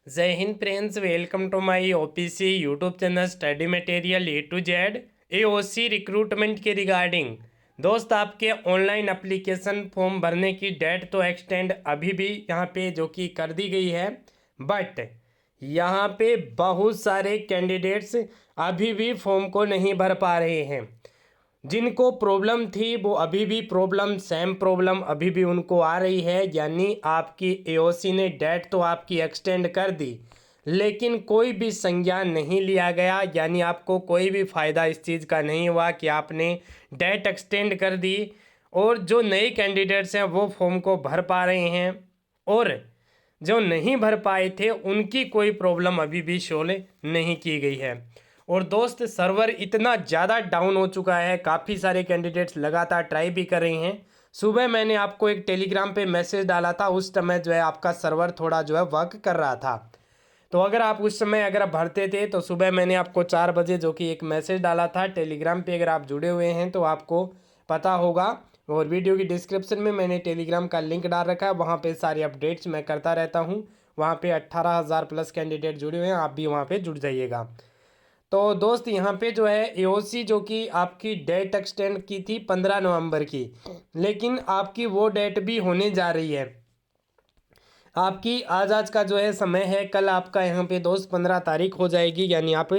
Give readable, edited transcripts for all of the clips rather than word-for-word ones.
जय हिंद friends, welcome to my OPC YouTube channel study material A to Z AOC recruitment के regarding. दोस्त, आपके ऑनलाइन एप्लीकेशन फॉर्म भरने की डेट तो एक्सटेंड अभी भी यहाँ पे जो कि कर दी गई है, बट यहाँ पे बहुत सारे कैंडिडेट्स अभी भी फॉर्म को नहीं भर पा रहे हैं। जिनको प्रॉब्लम थी वो अभी भी प्रॉब्लम सेम प्रॉब्लम अभी भी उनको आ रही है। यानी आपकी एओसी ने डेट तो आपकी एक्सटेंड कर दी, लेकिन कोई भी संज्ञान नहीं लिया गया। यानी आपको कोई भी फ़ायदा इस चीज़ का नहीं हुआ कि आपने डेट एक्सटेंड कर दी और जो नए कैंडिडेट्स हैं वो फॉर्म को भर पा रहे हैं, और जो नहीं भर पाए थे उनकी कोई प्रॉब्लम अभी भी सोल्व नहीं की गई है। और दोस्त, सर्वर इतना ज़्यादा डाउन हो चुका है, काफ़ी सारे कैंडिडेट्स लगातार ट्राई भी कर रहे हैं। सुबह मैंने आपको एक टेलीग्राम पे मैसेज डाला था, उस समय जो है आपका सर्वर थोड़ा जो है वर्क कर रहा था। तो अगर आप उस समय अगर आप भरते थे तो सुबह मैंने आपको 4 बजे जो कि एक मैसेज डाला था टेलीग्राम पे। अगर आप जुड़े हुए हैं तो आपको पता होगा, और वीडियो की डिस्क्रिप्शन में मैंने टेलीग्राम का लिंक डाल रखा है, वहाँ पे सारी अपडेट्स मैं करता रहता हूँ। वहाँ पे 18,000 प्लस कैंडिडेट जुड़े हुए हैं, आप भी वहाँ पे जुड़ जाइएगा। तो दोस्त, यहाँ पे जो है एओसी जो कि आपकी डेट एक्सटेंड की थी 15 नवंबर की, लेकिन आपकी वो डेट भी होने जा रही है। आपकी आज का जो है समय है, कल आपका यहाँ पे दोस्त 15 तारीख हो जाएगी। यानी आप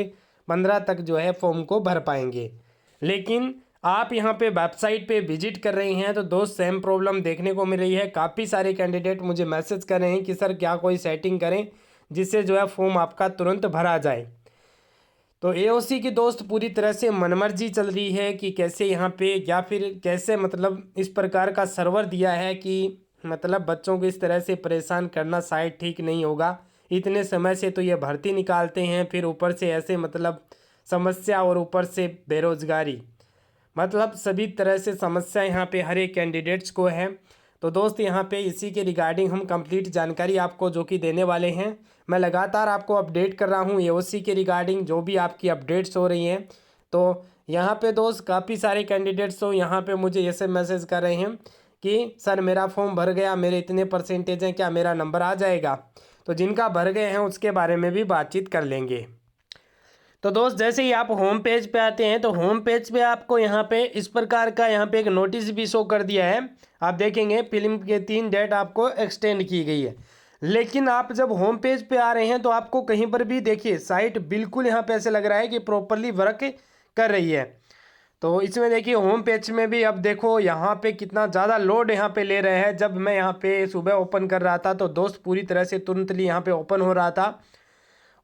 15 तक जो है फॉर्म को भर पाएंगे। लेकिन आप यहाँ पे वेबसाइट पे विजिट कर रहे हैं तो दोस्त सेम प्रॉब्लम देखने को मिल रही है। काफ़ी सारे कैंडिडेट मुझे मैसेज कर रहे हैं कि सर क्या कोई सेटिंग करें जिससे जो है फॉर्म आपका तुरंत भरा जाए। तो एओसी की दोस्त पूरी तरह से मनमर्जी चल रही है कि कैसे यहाँ पे, या फिर कैसे मतलब इस प्रकार का सर्वर दिया है कि मतलब बच्चों को इस तरह से परेशान करना शायद ठीक नहीं होगा। इतने समय से तो ये भर्ती निकालते हैं, फिर ऊपर से ऐसे मतलब समस्या, और ऊपर से बेरोजगारी, मतलब सभी तरह से समस्या यहाँ पे हर एक कैंडिडेट्स को है। तो दोस्त, यहाँ पे इसी के रिगार्डिंग हम कंप्लीट जानकारी आपको जो कि देने वाले हैं। मैं लगातार आपको अपडेट कर रहा हूँ एओसी के रिगार्डिंग, जो भी आपकी अपडेट्स हो रही हैं। तो यहाँ पे दोस्त काफ़ी सारे कैंडिडेट्स तो यहाँ पे मुझे ऐसे मैसेज कर रहे हैं कि सर मेरा फॉर्म भर गया, मेरे इतने परसेंटेज हैं, क्या मेरा नंबर आ जाएगा? तो जिनका भर गए हैं उसके बारे में भी बातचीत कर लेंगे। तो दोस्त, जैसे ही आप होम पेज पे आते हैं तो होम पेज पे आपको यहाँ पे इस प्रकार का यहाँ पे एक नोटिस भी शो कर दिया है। आप देखेंगे फिल्म के 3 डेट आपको एक्सटेंड की गई है। लेकिन आप जब होम पेज पे आ रहे हैं तो आपको कहीं पर भी देखिए साइट बिल्कुल यहाँ पे ऐसे लग रहा है कि प्रॉपरली वर्क कर रही है। तो इसमें देखिए होम पेज में भी अब देखो यहाँ पे कितना ज़्यादा लोड यहाँ पे ले रहे हैं। जब मैं यहाँ पे सुबह ओपन कर रहा था तो दोस्त पूरी तरह से तुरंतली यहाँ पे ओपन हो रहा था,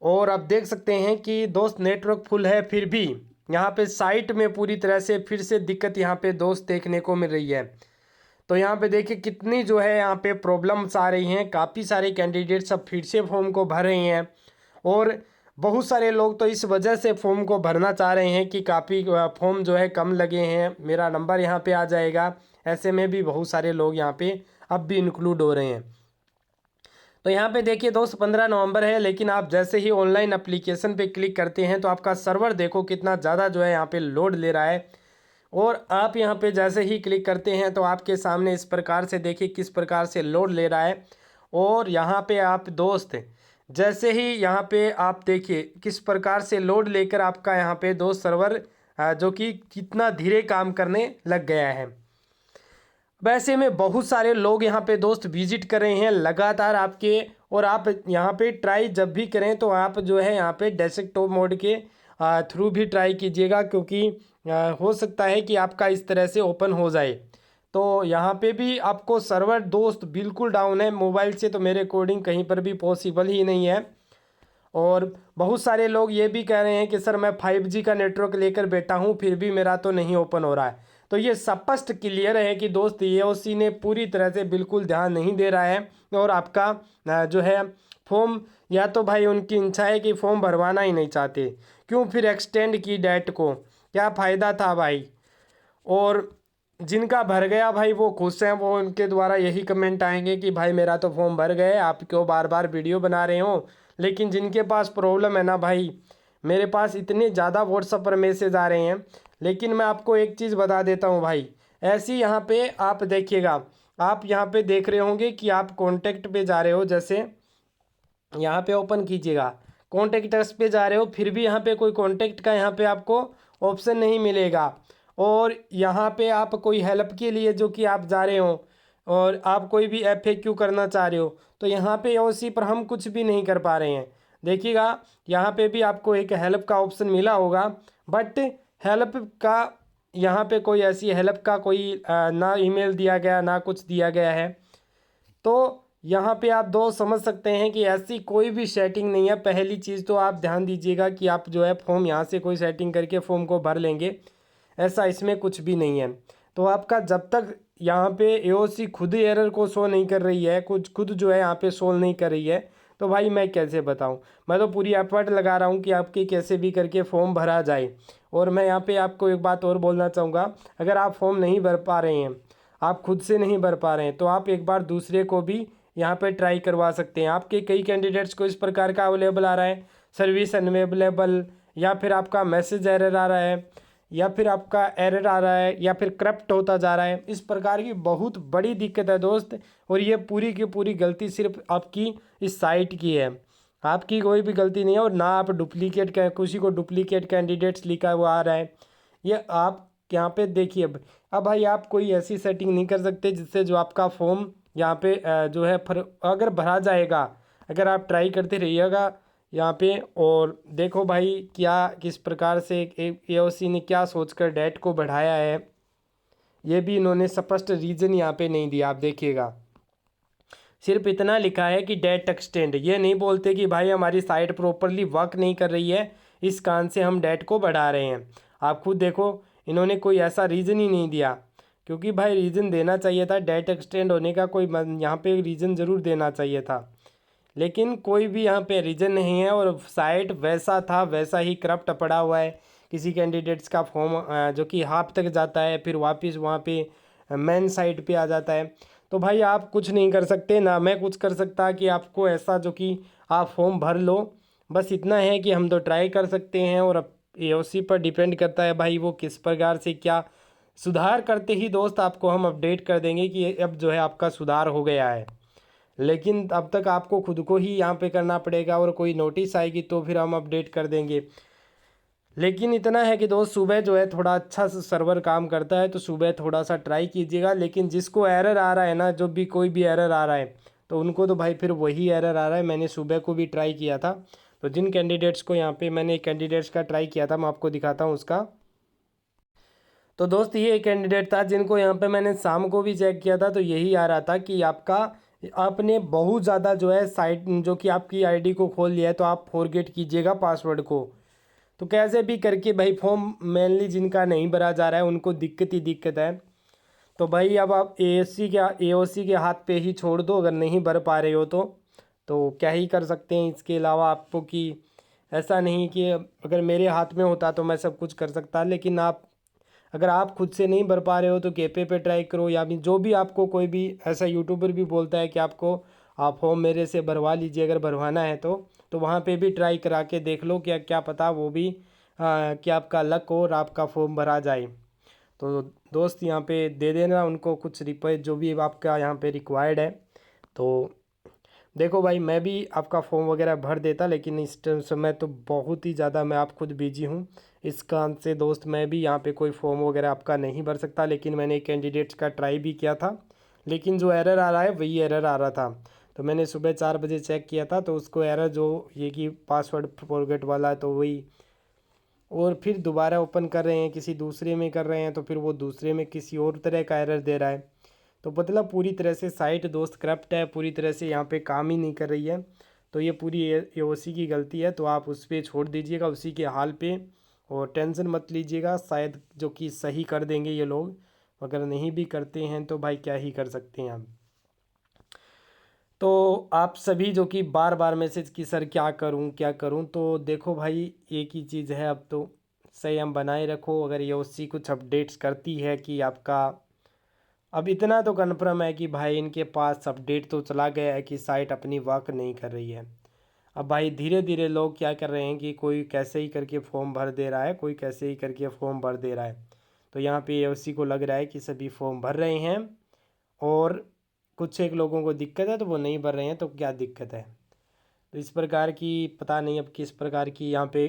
और आप देख सकते हैं कि दोस्त नेटवर्क फुल है, फिर भी यहाँ पे साइट में पूरी तरह से फिर से दिक्कत यहाँ पे दोस्त देखने को मिल रही है। तो यहाँ पे देखिए कितनी जो है यहाँ पे प्रॉब्लम्स आ रही हैं। काफ़ी सारे कैंडिडेट सब फिर से फॉर्म को भर रहे हैं, और बहुत सारे लोग तो इस वजह से फॉर्म को भरना चाह रहे हैं कि काफ़ी फॉर्म जो है कम लगे हैं, मेरा नंबर यहाँ पे आ जाएगा। ऐसे में भी बहुत सारे लोग यहाँ पे अब भी इंक्लूड हो रहे हैं। तो यहाँ पे देखिए दोस्त 15 नवंबर है, लेकिन आप जैसे ही ऑनलाइन एप्लीकेशन पे क्लिक करते हैं तो आपका सर्वर देखो कितना ज़्यादा जो है यहाँ पे लोड ले रहा है। और आप यहाँ पे जैसे ही क्लिक करते हैं तो आपके सामने इस प्रकार से देखिए किस प्रकार से लोड ले रहा है। और यहाँ पे आप दोस्त जैसे ही यहाँ पे आप देखिए किस प्रकार से लोड लेकर आपका यहाँ पे दोस्त सर्वर जो कि कितना धीरे काम करने लग गया है। वैसे में बहुत सारे लोग यहाँ पे दोस्त विजिट कर रहे हैं लगातार आपके, और आप यहाँ पे ट्राई जब भी करें तो आप जो है यहाँ पे डेस्कटॉप मोड के थ्रू भी ट्राई कीजिएगा, क्योंकि हो सकता है कि आपका इस तरह से ओपन हो जाए। तो यहाँ पे भी आपको सर्वर दोस्त बिल्कुल डाउन है। मोबाइल से तो मेरे अकॉर्डिंग कहीं पर भी पॉसिबल ही नहीं है। और बहुत सारे लोग ये भी कह रहे हैं कि सर मैं 5G का नेटवर्क लेकर बैठा हूँ फिर भी मेरा तो नहीं ओपन हो रहा है। तो ये स्पष्ट क्लियर है कि दोस्त एओसी ने पूरी तरह से बिल्कुल ध्यान नहीं दे रहा है, और आपका जो है फॉर्म, या तो भाई उनकी इच्छा है कि फॉर्म भरवाना ही नहीं चाहते, क्यों फिर एक्सटेंड की डेट को, क्या फ़ायदा था भाई। और जिनका भर गया भाई वो खुश हैं, वो उनके द्वारा यही कमेंट आएंगे कि भाई मेरा तो फॉर्म भर गए, आप क्यों बार बार वीडियो बना रहे हो। लेकिन जिनके पास प्रॉब्लम है ना भाई, मेरे पास इतने ज़्यादा व्हाट्सएप पर मैसेज आ रहे हैं। लेकिन मैं आपको एक चीज़ बता देता हूँ भाई, ऐसी यहाँ पे आप देखिएगा, आप यहाँ पे देख रहे होंगे कि आप कॉन्टैक्ट पे जा रहे हो, जैसे यहाँ पे ओपन कीजिएगा, कॉन्टेक्ट अस पे जा रहे हो फिर भी यहाँ पे कोई कॉन्टेक्ट का यहाँ पे आपको ऑप्शन नहीं मिलेगा। और यहाँ पे आप कोई हेल्प के लिए जो कि आप जा रहे हो और आप कोई भी FAQ करना चाह रहे हो तो यहाँ पे OC पर हम कुछ भी नहीं कर पा रहे हैं। देखिएगा यहाँ पे भी आपको एक हेल्प का ऑप्शन मिला होगा, बट हेल्प का यहाँ पे कोई ऐसी हेल्प का कोई ना ईमेल दिया गया ना कुछ दिया गया है। तो यहाँ पे आप दोस्त समझ सकते हैं कि ऐसी कोई भी सेटिंग नहीं है। पहली चीज़ तो आप ध्यान दीजिएगा कि आप जो है फॉर्म यहाँ से कोई सेटिंग करके फॉर्म को भर लेंगे, ऐसा इसमें कुछ भी नहीं है। तो आपका जब तक यहाँ पे AOC खुद एरर को शो नहीं कर रही है, कुछ खुद जो है यहाँ पे सोल्व नहीं कर रही है, तो भाई मैं कैसे बताऊँ। मैं तो पूरी एफर्ट लगा रहा हूँ कि आपके कैसे भी करके फॉर्म भरा जाए। और मैं यहाँ पे आपको एक बात और बोलना चाहूँगा, अगर आप फॉर्म नहीं भर पा रहे हैं, आप खुद से नहीं भर पा रहे हैं, तो आप एक बार दूसरे को भी यहाँ पे ट्राई करवा सकते हैं। आपके कई कैंडिडेट्स को इस प्रकार का अवेलेबल आ रहा है, सर्विस अनअवेलेबल, या फिर आपका मैसेज एरर आ रहा है, या फिर आपका एरर आ रहा है, या फिर करप्ट होता जा रहा है। इस प्रकार की बहुत बड़ी दिक्कत है दोस्त, और ये पूरी की पूरी गलती सिर्फ आपकी इस साइट की है, आपकी कोई भी गलती नहीं है। और ना आप डुप्लीकेट किसी को डुप्लीकेट कैंडिडेट्स लिखा हुआ आ रहा है, ये आप यहाँ पे देखिए। अब भाई आप कोई ऐसी सेटिंग नहीं कर सकते जिससे जो आपका फॉर्म यहाँ पे जो है अगर भरा जाएगा, अगर आप ट्राई करते रहिएगा यहाँ पे। और देखो भाई क्या किस प्रकार से AOC ने क्या सोचकर डेट को बढ़ाया है, ये भी इन्होंने स्पष्ट रीज़न यहाँ पे नहीं दिया। आप देखिएगा सिर्फ इतना लिखा है कि डेट एक्सटेंड, ये नहीं बोलते कि भाई हमारी साइट प्रॉपरली वर्क नहीं कर रही है, इस कारण से हम डेट को बढ़ा रहे हैं। आप खुद देखो इन्होंने कोई ऐसा रीज़न ही नहीं दिया, क्योंकि भाई रीज़न देना चाहिए था। डेट एक्सटेंड होने का कोई यहाँ पे रीज़न ज़रूर देना चाहिए था, लेकिन कोई भी यहाँ पे रीज़न नहीं है। और साइट वैसा था वैसा ही करप्ट पड़ा हुआ है। किसी कैंडिडेट्स का फॉर्म जो कि हाफ तक जाता है, फिर वापस वहाँ पे मेन साइट पे आ जाता है। तो भाई आप कुछ नहीं कर सकते, ना मैं कुछ कर सकता कि आपको ऐसा जो कि आप फॉर्म भर लो। बस इतना है कि हम तो ट्राई कर सकते हैं, और अब AOC पर डिपेंड करता है भाई वो किस प्रकार से क्या सुधार करते ही दोस्त आपको हम अपडेट कर देंगे कि अब जो है आपका सुधार हो गया है। लेकिन अब तक आपको खुद को ही यहाँ पे करना पड़ेगा, और कोई नोटिस आएगी तो फिर हम अपडेट कर देंगे। लेकिन इतना है कि दोस्त सुबह जो है थोड़ा अच्छा सा सर्वर काम करता है, तो सुबह थोड़ा सा ट्राई कीजिएगा। लेकिन जिसको एरर आ रहा है ना, जो भी कोई भी एरर आ रहा है, तो उनको तो भाई फिर वही एरर आ रहा है। मैंने सुबह को भी ट्राई किया था, तो जिन कैंडिडेट्स को यहाँ पे मैंने कैंडिडेट्स का ट्राई किया था, मैं आपको दिखाता हूँ उसका। तो दोस्त ये कैंडिडेट था जिनको यहाँ पे मैंने शाम को भी चेक किया था, तो यही आ रहा था कि आपका आपने बहुत ज़्यादा जो है साइट जो कि आपकी आईडी को खोल लिया है, तो आप फॉरगेट कीजिएगा पासवर्ड को। तो कैसे भी करके भाई फॉर्म मेनली जिनका नहीं भरा जा रहा है उनको दिक्कत ही दिक्कत है। तो भाई अब आप AOC के हाथ पे ही छोड़ दो, अगर नहीं भर पा रहे हो तो क्या ही कर सकते हैं इसके अलावा आपको। कि ऐसा नहीं कि अगर मेरे हाथ में होता तो मैं सब कुछ कर सकता, लेकिन आप अगर आप खुद से नहीं भर पा रहे हो तो कैफे पे ट्राई करो, या भी जो भी आपको कोई भी ऐसा यूट्यूबर भी बोलता है कि आपको आप फॉर्म मेरे से भरवा लीजिए अगर भरवाना है तो वहाँ पे भी ट्राई करा के देख लो, क्या क्या पता वो भी क्या आपका लक हो और आपका फॉर्म भरा जाए। तो दोस्त यहाँ पे दे देना उनको कुछ रिक्वेस्ट जो भी आपका यहाँ पे रिक्वायर्ड है। तो देखो भाई मैं भी आपका फॉर्म वगैरह भर देता, लेकिन इस समय तो बहुत ही ज़्यादा मैं आप खुद बिजी हूँ, इस कारण से दोस्त मैं भी यहाँ पे कोई फॉर्म वगैरह आपका नहीं भर सकता। लेकिन मैंने कैंडिडेट्स का ट्राई भी किया था, लेकिन जो एरर आ रहा है वही एरर आ रहा था। तो मैंने सुबह 4 बजे चेक किया था, तो उसको एरर जो ये कि पासवर्ड फॉरगेट वाला है तो वही, और फिर दोबारा ओपन कर रहे हैं किसी दूसरे में कर रहे हैं तो फिर वो दूसरे में किसी और तरह का एरर दे रहा है। तो मतलब पूरी तरह से साइट दोस्त करप्ट है, पूरी तरह से यहाँ पे काम ही नहीं कर रही है। तो ये पूरी AOC की गलती है, तो आप उस पर छोड़ दीजिएगा उसी के हाल पे, और टेंशन मत लीजिएगा, शायद जो कि सही कर देंगे ये लोग। अगर नहीं भी करते हैं तो भाई क्या ही कर सकते हैं हम। तो आप सभी जो कि बार बार मैसेज की सर क्या करूं क्या करूं, तो देखो भाई एक ही चीज़ है, अब तो संयम बनाए रखो। अगर AOC कुछ अपडेट्स करती है कि आपका, अब इतना तो कन्फर्म है कि भाई इनके पास अपडेट तो चला गया है कि साइट अपनी वर्क नहीं कर रही है। अब भाई धीरे धीरे लोग क्या कर रहे हैं कि कोई कैसे ही करके फॉर्म भर दे रहा है, कोई कैसे ही करके फॉर्म भर दे रहा है। तो यहाँ पे AOC को लग रहा है कि सभी फॉर्म भर रहे हैं, और कुछ एक लोगों को दिक्कत है तो वो नहीं भर रहे हैं, तो क्या दिक्कत है। तो इस प्रकार की पता नहीं अब किस प्रकार की यहाँ पे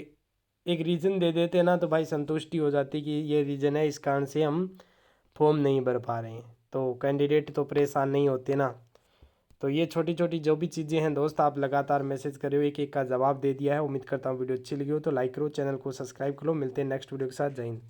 एक रीज़न दे देते ना तो भाई संतुष्टि हो जाती कि ये रीज़न है, इस कारण से हम फॉर्म नहीं भर पा रहे हैं, तो कैंडिडेट तो परेशान नहीं होते ना। तो ये छोटी छोटी जो भी चीज़ें हैं दोस्त, आप लगातार मैसेज कर रहे हो, एक एक का जवाब दे दिया है। उम्मीद करता हूँ वीडियो अच्छी लगी हो तो लाइक करो, चैनल को सब्सक्राइब करो। मिलते हैं नेक्स्ट वीडियो के साथ। जय हिंद।